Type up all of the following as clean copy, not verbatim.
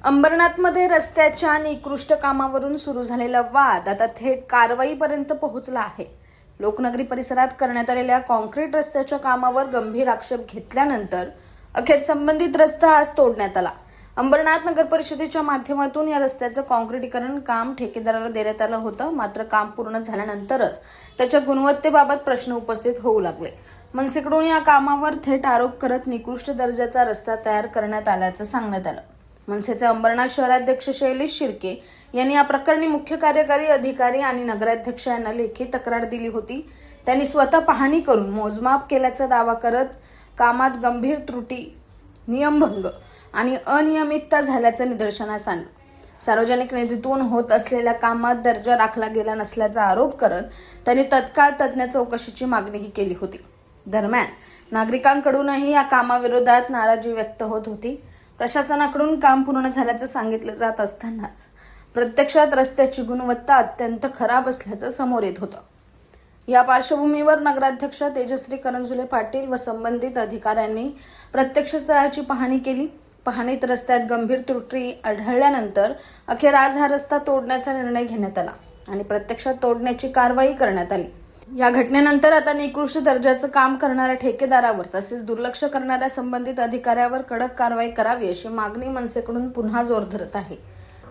अंबरनाथमध्ये रस्त्याच्या निकृष्ट कामावरून सुरू झालेला वाद आता थेट कारवाईपर्यंत पोहोचला आहे. लोकनगरी परिसरात करण्यात आलेल्या कॉन्क्रीट रस्त्याच्या कामावर गंभीर आक्षेप घेतल्यानंतर अखेर संबंधित रस्ता आज तोडण्यात आला. अंबरनाथ नगर परिषदेच्या माध्यमातून या रस्त्याचं कॉन्क्रीटीकरण काम ठेकेदाराला देण्यात आलं होतं. मात्र काम पूर्ण झाल्यानंतरच त्याच्या गुणवत्तेबाबत प्रश्न उपस्थित होऊ लागले. मनसेकडून या कामावर थेट आरोप करत निकृष्ट दर्जाचा रस्ता तयार करण्यात आल्याचं सांगण्यात आलं. मनसेचे अंबरनाथ शहराध्यक्ष शैलेश शिर्के यांनी या प्रकरणी मुख्य कार्यकारी अधिकारी आणि नगराध्यक्ष यांना लेखी तक्रार दिली होती. त्यांनी स्वतः पाहणी करून मोजमाप केल्याचा दावा करत कामात गंभीर त्रुटी, नियमभंग आणि अनियमितता झाल्याचं निदर्शनास आणलं. सार्वजनिक निधीतून होत असलेल्या कामात दर्जा राखला गेला नसल्याचा आरोप करत त्यांनी तत्काळ तज्ञ चौकशीची मागणीही केली होती. दरम्यान नागरिकांकडूनही या कामाविरोधात नाराजी व्यक्त होत होती. प्रशासनाकडून काम पूर्ण झाल्याचं सांगितलं जात असतानाच प्रत्यक्षात रस्त्याची गुणवत्ता अत्यंत खराब असल्याचं समोर येत होतं. या पार्श्वभूमीवर नगराध्यक्ष तेजश्री करंजुले पाटील व संबंधित अधिकाऱ्यांनी प्रत्यक्ष स्थळाची पाहणी केली. पाहणीत रस्त्यात गंभीर त्रुटी आढळल्यानंतर अखेर आज हा रस्ता तोडण्याचा निर्णय घेण्यात आला आणि प्रत्यक्षात तोडण्याची कारवाई करण्यात आली. या घटनेनंतर आता निकृष्ट दर्जाचं काम करणाऱ्या ठेकेदारावर तसेच दुर्लक्ष करणाऱ्या संबंधित अधिकाऱ्यावर कडक कारवाई करावी अशी मागणी मनसेकडून पुन्हा जोर धरत आहे.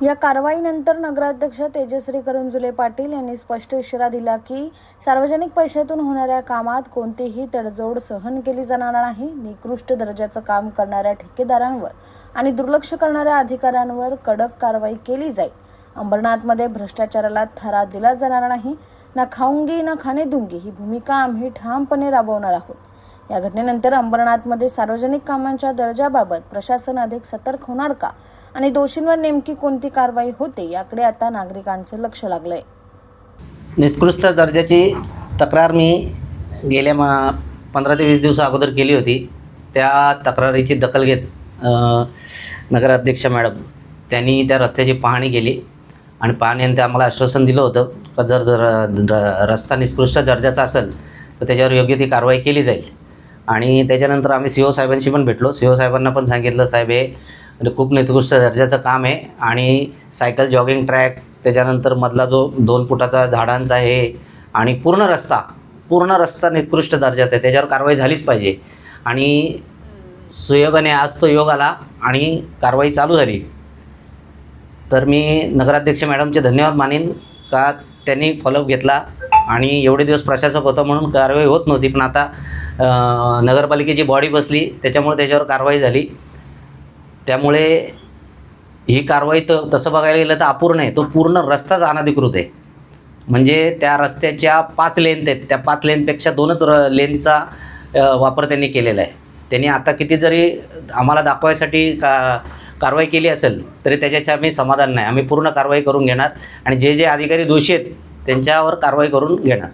या कारवाईनंतर नगराध्यक्ष तेजश्री करंजुले पाटील यांनी स्पष्ट इशारा दिला की सार्वजनिक पैशातून होणाऱ्या कामात कोणतीही तडजोड सहन केली जाणार नाही. निकृष्ट दर्जाचं काम करणाऱ्या ठेकेदारांवर आणि दुर्लक्ष करणाऱ्या अधिकाऱ्यांवर कडक कारवाई केली जाईल. अंबरनाथमध्ये भ्रष्टाचाराला थारा दिला जाणार नाही. ना खाऊंगी ना खाणे दूंगी ही भूमिका आम्ही ठामपणे राबवणार आहोत. या घटनेनंतर अंबरनाथमध्ये सार्वजनिक कामांच्या दर्जाबाबत प्रशासन अधिक सतर्क होणार का आणि दोषींवर नेमकी कोणती कारवाई होते याकडे आता नागरिकांचे लक्ष लागलंय. निकृष्ट दर्जाची तक्रार मी गेल्या 15 ते 20 दिवसा अगोदर केली होती. त्या तक्रारीची दखल घेत नगराध्यक्ष मॅडम त्यांनी त्या रस्त्याची पाहणी केली आणि पाहणीनंतर आम्हाला आश्वासन दिलं होतं का जर रस्ता निकृष्ट दर्जाचा असेल तर त्याच्यावर योग्य ती कारवाई केली जाईल. आणि त्याच्यानंतर आम्ही CO साहेबांशी पण भेटलो. CO साहेबांना पण सांगितलं, साहेब हे खूप निकृष्ट दर्जाचं काम आहे आणि सायकल जॉगिंग ट्रॅक, त्याच्यानंतर मधला जो 2 फुटाचा झाडांचा आहे आणि पूर्ण रस्ता निकृष्ट दर्जाचा आहे, त्याच्यावर कारवाई झालीच पाहिजे. आणि सुयोगाने आज तो योग आला आणि कारवाई चालू झाली. तर मी नगराध्यक्ष मॅडमचे धन्यवाद मानेन का त्यांनी फॉलोअप घेतला आणि एवढे दिवस प्रशासक होता म्हणून कारवाई होत नव्हती, पण आता नगरपालिकेची बॉडी बसली त्याच्यामुळे त्याच्यावर कारवाई झाली. त्यामुळे ही कारवाई तर तसं बघायला गेलं तर अपूर्ण आहे. तो पूर्ण रस्ताच अनधिकृत आहे. म्हणजे त्या रस्त्याच्या 5 लेन्थ आहेत, त्या 5 लेनपेक्षा 2च लेनचा वापर त्यांनी केलेला आहे. त्यांनी आता किती जरी आम्हाला दाखवायसाठी कारवाई केली असेल तरी त्याच्याचे आम्ही समाधान नाही. आम्ही पूर्ण कारवाई करून घेणार आणि जे अधिकारी दोषी आहेत त्यांच्यावर कारवाई करून घेणार.